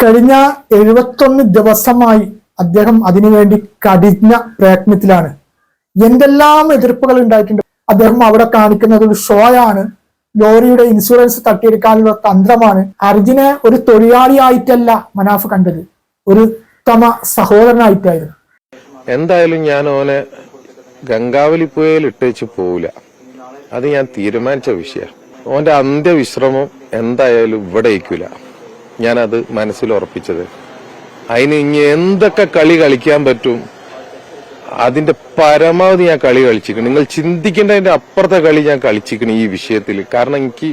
കഴിഞ്ഞ 71 ദിവസമായി അദ്ദേഹം അതിനുവേണ്ടി കഠിന പ്രയത്നത്തിലാണ്. എന്തെല്ലാം എതിർപ്പുകൾ ഉണ്ടായിട്ടുണ്ട്. അദ്ദേഹം അവിടെ കാണിക്കുന്നത് ഒരു ഷോയാണ്, ലോറിയുടെ ഇൻഷുറൻസ് തട്ടിയെടുക്കാനുള്ള തന്ത്രമാണ്. അർജുനെ ഒരു തൊഴിലാളിയായിട്ടല്ല മനാഫ് കണ്ടത്, ഒരു ഉത്തമ സഹോദരനായിട്ടായിരുന്നു. എന്തായാലും ഞാൻ ഓനെ ഗംഗാവലി പുഴയിൽ ഇട്ടേച്ച് പോവില്ല, അത് ഞാൻ തീരുമാനിച്ച വിഷയം. ഓന്റെ അന്ത്യവിശ്രമം എന്തായാലും ഇവിടെ ഇരിക്കൂല, ഞാനത് മനസ്സിൽ ഉറപ്പിച്ചത്. അതിന് ഇനി എന്തൊക്കെ കളി കളിക്കാൻ പറ്റും അതിന്റെ പരമാവധി ഞാൻ കളി കളിച്ചിരിക്കണം. നിങ്ങൾ ചിന്തിക്കേണ്ടതിന്റെ അപ്പുറത്തെ കളി ഞാൻ കളിച്ചിരിക്കണം ഈ വിഷയത്തിൽ. കാരണം എനിക്ക്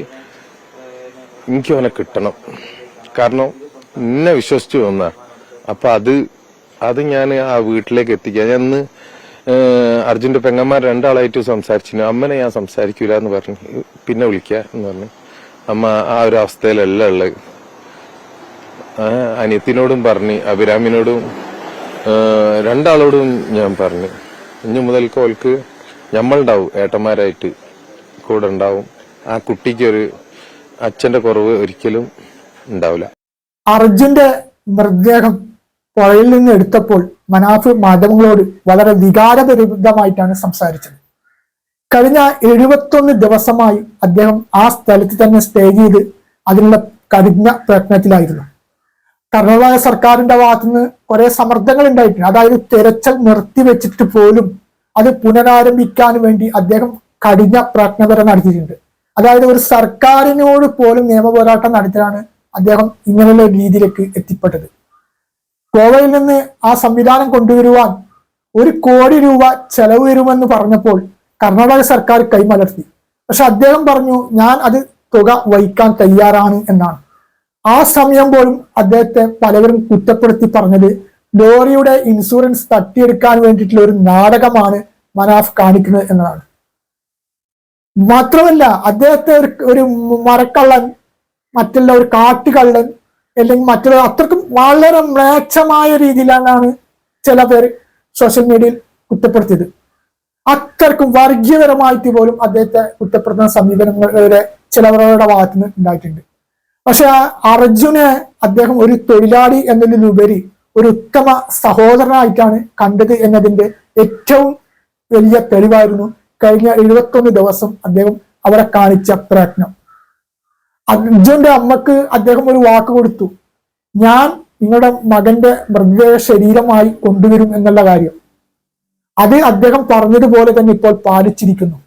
അവനെ കിട്ടണം. കാരണം എന്നെ വിശ്വസിച്ചു വന്ന അപ്പൊ അത് ഞാൻ ആ വീട്ടിലേക്ക് എത്തിക്കാം. ഞാൻ ഇന്ന് അർജുന്റെ പെങ്ങന്മാർ രണ്ടാളായിട്ട് സംസാരിച്ചിരുന്നു. അമ്മനെ ഞാൻ സംസാരിക്കൂല എന്ന് പറഞ്ഞു, പിന്നെ വിളിക്കുക എന്ന് പറഞ്ഞു. അമ്മ ആ ഒരു അവസ്ഥയിലല്ല ഉള്ളത്. അനിയത്തിനോടും പറഞ്ഞു, അഭിരാമിനോടും രണ്ടാളോടും ഞാൻ പറഞ്ഞു, ഇനി മുതൽക്ക് ഓൾക്ക് ഞമ്മളുണ്ടാവും, ഏട്ടന്മാരായിട്ട് കൂടെ ഉണ്ടാവും. ആ കുട്ടിക്ക് ഒരു അച്ഛന്റെ കുറവ് ഒരിക്കലും ഉണ്ടാവില്ല. അർജുന്റെ മൃതദേഹം പുഴയിൽ നിന്ന് എടുത്തപ്പോൾ മനാഫ് മാധ്യമങ്ങളോട് വളരെ വികാരപരിതമായിട്ടാണ് സംസാരിച്ചത്. കഴിഞ്ഞ 71 ദിവസമായി അദ്ദേഹം ആ സ്ഥലത്ത് തന്നെ സ്റ്റേ ചെയ്ത് അതിനുള്ള കഠിന പ്രയത്നത്തിലായിരുന്നു. കർണാടക സർക്കാരിന്റെ ഭാഗത്തുനിന്ന് കുറെ സമ്മർദ്ദങ്ങൾ ഉണ്ടായിട്ടുണ്ട്. അതായത് തിരച്ചിൽ നിർത്തിവെച്ചിട്ട് പോലും അത് പുനരാരംഭിക്കാൻ വേണ്ടി അദ്ദേഹം കഠിന പ്രയത്നം നടത്തിയിട്ടുണ്ട്. അതായത് ഒരു സർക്കാരിനോട് പോലും നിയമപോരാട്ടം നടത്തിയാണ് അദ്ദേഹം ഇങ്ങനെയുള്ള രീതിയിലേക്ക് എത്തിപ്പെട്ടത്. ഗോവയിൽ നിന്ന് ആ സംവിധാനം കൊണ്ടുവരുവാൻ 1 കോടി രൂപ ചെലവ് വരുമെന്ന് പറഞ്ഞപ്പോൾ കർണാടക സർക്കാർ കൈമലർത്തി. പക്ഷെ അദ്ദേഹം പറഞ്ഞു, ഞാൻ അത് തുക വഹിക്കാൻ തയ്യാറാണ് എന്നാണ്. ആ സമയം പോലും അദ്ദേഹത്തെ പലവരും കുറ്റപ്പെടുത്തി പറഞ്ഞത് ലോറിയുടെ ഇൻഷുറൻസ് തട്ടിയെടുക്കാൻ വേണ്ടിയിട്ടുള്ള ഒരു നാടകമാണ് മനാഫ് കാണിക്കുന്നത് എന്നതാണ്. മാത്രമല്ല അദ്ദേഹത്തെ ഒരു മരക്കള്ളൻ, മറ്റുള്ള ഒരു കാട്ടുകള്ളൻ, അല്ലെങ്കിൽ മറ്റുള്ള അത്രക്കും വളരെ മ്ലേച്ഛമായ രീതിയിലാണ് ചില പേര് സോഷ്യൽ മീഡിയയിൽ കുറ്റപ്പെടുത്തിയത്. അത്രക്കും വർഗീയപരമായിട്ട് പോലും അദ്ദേഹത്തെ കുറ്റപ്പെടുത്തുന്ന സമീപനങ്ങളുടെ ചിലവരുടെ ഭാഗത്തുനിന്ന് ഉണ്ടായിട്ടുണ്ട്. പക്ഷെ അർജുനെ അദ്ദേഹം ഒരു തൊഴിലാളി എന്നതിലുപരി ഒരു ഉത്തമ സഹോദരനായിട്ടാണ് കണ്ടത് എന്നതിന്റെ ഏറ്റവും വലിയ തെളിവായിരുന്നു കഴിഞ്ഞ 71 ദിവസം അദ്ദേഹം അവിടെ കാണിച്ച പ്രയത്നം. അർജുന്റെ അമ്മക്ക് അദ്ദേഹം ഒരു വാക്ക് കൊടുത്തു, ഞാൻ നിങ്ങളുടെ മകന്റെ മൃതദേഹ ശരീരമായി കൊണ്ടുവരും എന്നുള്ള കാര്യം. അത് അദ്ദേഹം പറഞ്ഞതുപോലെ തന്നെ ഇപ്പോൾ പാലിച്ചിരിക്കുന്നു.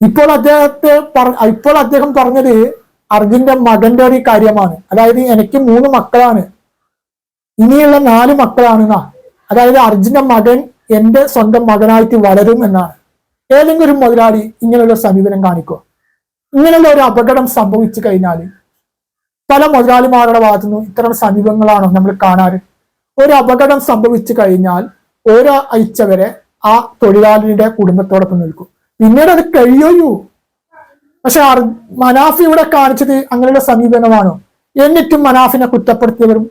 ഇപ്പോൾ അദ്ദേഹം പറഞ്ഞത് അർജുന്റെ മകന്റെ ഒരു കാര്യമാണ്. അതായത് എനിക്ക് 3 മക്കളാണ്, ഇനിയുള്ള 4 മക്കളാണെന്നാ. അതായത് അർജുന്റെ മകൻ എന്റെ സ്വന്തം മകനായിട്ട് വളരും എന്നാണ്. ഏതെങ്കിലും ഒരു മുതലാളി ഇങ്ങനെയുള്ള സമീപനം കാണിക്കുക? ഇങ്ങനെയുള്ള ഒരു അപകടം സംഭവിച്ചു കഴിഞ്ഞാൽ പല മുതലാളിമാരുടെ ഭാഗത്തുനിന്നും ഇത്തരം സമീപങ്ങളാണോ നമ്മൾ കാണാറ്? ഒരു അപകടം സംഭവിച്ചു കഴിഞ്ഞാൽ ഒരാഴ്ച വരെ ആ തൊഴിലാളിയുടെ കുടുംബത്തോടൊപ്പം നിൽക്കും, പിന്നീട് അത് കഴിയൂ. പക്ഷെ മനാഫ് ഇവിടെ കാണിച്ചത് അങ്ങനെയുള്ള സമീപനമാണോ? എന്നിട്ടും മനാഫിനെ കുറ്റപ്പെടുത്തിയവരും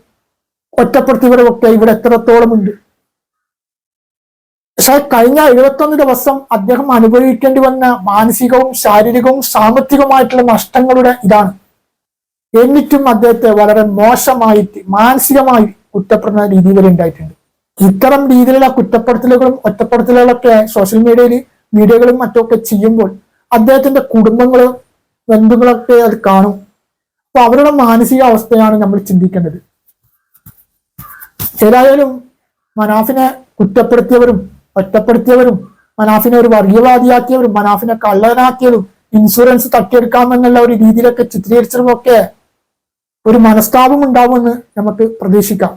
ഒറ്റപ്പെടുത്തിയവരും ഒക്കെ ഇവിടെ എത്രത്തോളം ഉണ്ട്. പക്ഷെ കഴിഞ്ഞ 71 ദിവസം അദ്ദേഹം അനുഭവിക്കേണ്ടി വന്ന മാനസികവും ശാരീരികവും സാമ്പത്തികവുമായിട്ടുള്ള നഷ്ടങ്ങളുടെ ഇതാണ്. എന്നിട്ടും അദ്ദേഹത്തെ വളരെ മോശമായിട്ട് മാനസികമായി കുറ്റപ്പെടുന്ന രീതി വരെ ഉണ്ടായിട്ടുണ്ട്. ഇത്തരം രീതിയിലുള്ള കുറ്റപ്പെടുത്തലുകളും ഒറ്റപ്പെടുത്തലുകളൊക്കെ സോഷ്യൽ മീഡിയകളും മറ്റൊക്കെ ചെയ്യുമ്പോൾ അദ്ദേഹത്തിന്റെ കുടുംബങ്ങളും ബന്ധുക്കളൊക്കെ അത് കാണും. അപ്പൊ അവരുടെ മാനസിക അവസ്ഥയാണ് നമ്മൾ ചിന്തിക്കേണ്ടത്. ഏതായാലും മനാഫിനെ കുറ്റപ്പെടുത്തിയവരും ഒറ്റപ്പെടുത്തിയവരും മനാഫിനെ ഒരു വർഗീയവാദിയാക്കിയവരും മനാഫിനെ കള്ളനാക്കിയതും ഇൻഷുറൻസ് തട്ടിയെടുക്കാമെന്നുള്ള ഒരു രീതിയിലൊക്കെ ചിത്രീകരിച്ചതുമൊക്കെ ഒരു മനസ്താപം ഉണ്ടാവുമെന്ന് നമുക്ക് പ്രതീക്ഷിക്കാം.